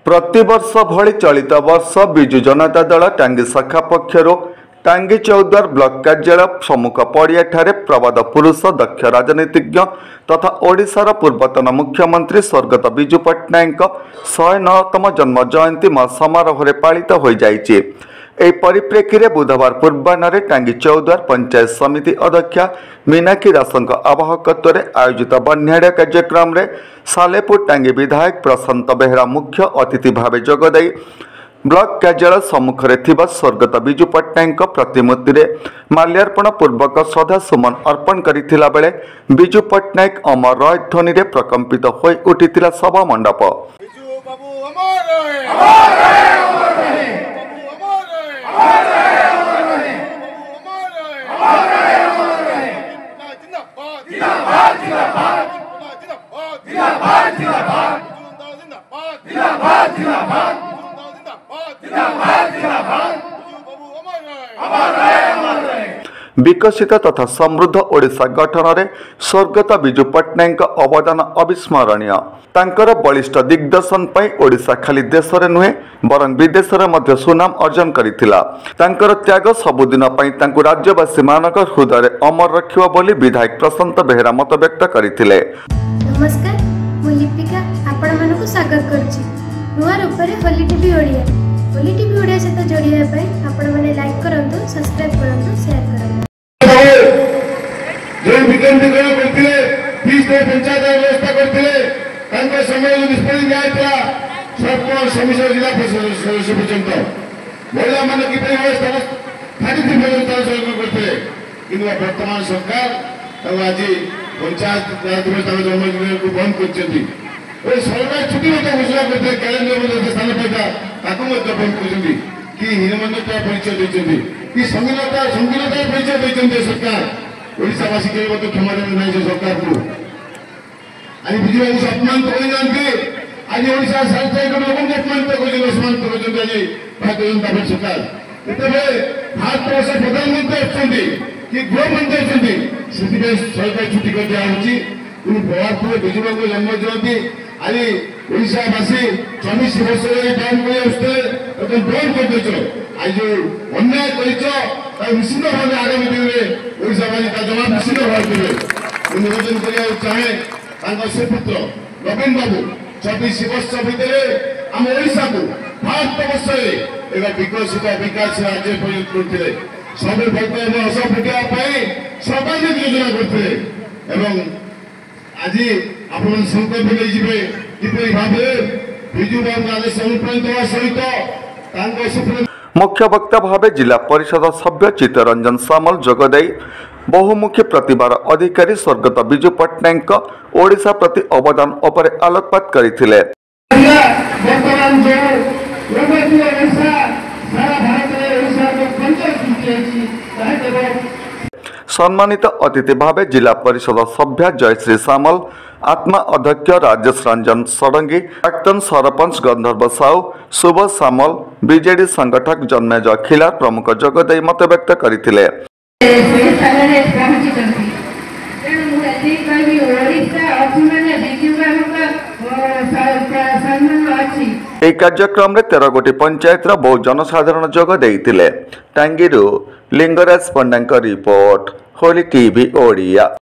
प्रतिवर्ष भली चलित वर्ष विजु जनता दल टांगी शाखा पक्षर टांगी चौद्वार ब्लॉक कार्यालय सम्मुख पड़िया प्रवाद पुरुष दक्ष राजनीतिज्ञ तथा ओडिशार पूर्वतन मुख्यमंत्री स्वर्गत विजु पट्टनायक 109तम जन्म जयंती समारोह पालित हो जाइए। एही परिप्रेक्षी में बुधवार पूर्वाह्न टांगी चौद्वार पंचायत समिति अध्यक्षा मीनाक्षी दासଙ୍କ आवाहकत्व आयोजित बन्याड़ कार्यक्रम में सालेपुर टांगी विधायक प्रशांत बेहरा मुख्य अतिथि भाव जोगदे ब्लॉक कार्यालय सम्मुख स्वर्गत विजु पट्टनायक प्रतिमूर्ति में माल्यार्पण पूर्वक श्रद्धा सुमन अर्पण करथिला बेले विजु पट्टनायक अमर रॉय ध्वनि में प्रकंपित हो उठिथिला सभा मंडप। विकसित तथा समृद्ध ओडिशा गठन में स्वर्गत विजु पट्टनायक अवदान अविस्मरणीय। तांकर बलिष्ठ दिग्दर्शन पर ओडिशा खाली देश में नुहे बरं विदेश में सुनाम अर्जन करथिला। तांकर त्याग सबुदिन पई तांकु राज्यवासी मानक हृदय अमर रखिबो बोली विधायक प्रशांत बेहरा मत व्यक्त करथिले। नमस्कार, मु लिपिका आपण मानको स्वागत करछि नुआ रूपरे होली टीवी ओडिया। होली टीवी ओडिया सहित जोड़िया पई आपण माने लाइक करंतु, सब्सक्राइब करंतु, शेयर करंतु। जो विकेंद्रीकरण करथिले फीस दे पंचायत व्यवस्था करथिले तांको समय निष्पत्ति जायतला सब समिति जिला सदस्य पर्यंत महिला मान किपरि व्यवस्था खाली व्यवस्था सहयोग करथिले किंतु वर्तमान सरकार आज पंचायत व्यवस्था जन्मदिन को बंद करछथि। ओइ सरकार छुट्टी मत घोषणा करथिले कैलेंडर में स्थान पाइता ताको मत बंद करछथि कि हीनमान्यता परिचय दैछथि कि संगीनता परिचय दैछथि सरकार। ओडिशावासी के मत क्षमा देना नहीं सरकार को आज विजय अपमान तो आज ओडिशा साहित्य लोक अपमान तो आज भारतीय जनता पार्टी सरकार इतने भारत वर्ष प्रधानमंत्री अच्छे कि गृहमंत्री अच्छे सरकार छुट्टी कर दिखाई प्रभाव विजुबाबू जन्म जयंती आज ओडिशावासी 24 वर्ष टाइम को बंद कर दे आज जो अन्याय कर निश्चित भाव आगामी दिन में ओडिशावासी का जवाब निश्चित भाव देवे। निवेदन करने चाहे सुपुत्र नवीन बाबू 24 वर्ष भितर आम ओडिशा को भारत वर्ष एक विकसित विकास राज्य परिणत करते सब भक्त हस फुटाई सर्वाधिक योजना करते आज आप संकल्प नहीं किपरि भाव विजु बाबू आदेश अनुप्राणित होगा सहित मुख्य वक्ता भावे जिला परिषद सभ्य चित्तरंजन सामल जोगदे बहुमुखी प्रतिभार अधिकारी स्वर्गत विजु पट्टनायक ओडिशा प्रति अवदान उपर आलोकपात करथिले। सम्मानित अतिथि भावे जिला परिषद सभ्य जयश्री सामल, आत्मा अध्यक्ष राजेश रंजन षडंगी, प्राक्तन सरपंच गंधर्व साहू, सुबोध सामल, बीजेडी संगठक जन्मेज खिलार प्रमुख जोगदे मत व्यक्त करथिले। এই कार्यक्रम 13 गोटी पंचायत बहु जनसाधारण जोग देइतिले। टांगीरू लिंगराज पंडांक रिपोर्ट, होली टीवी ओडिया।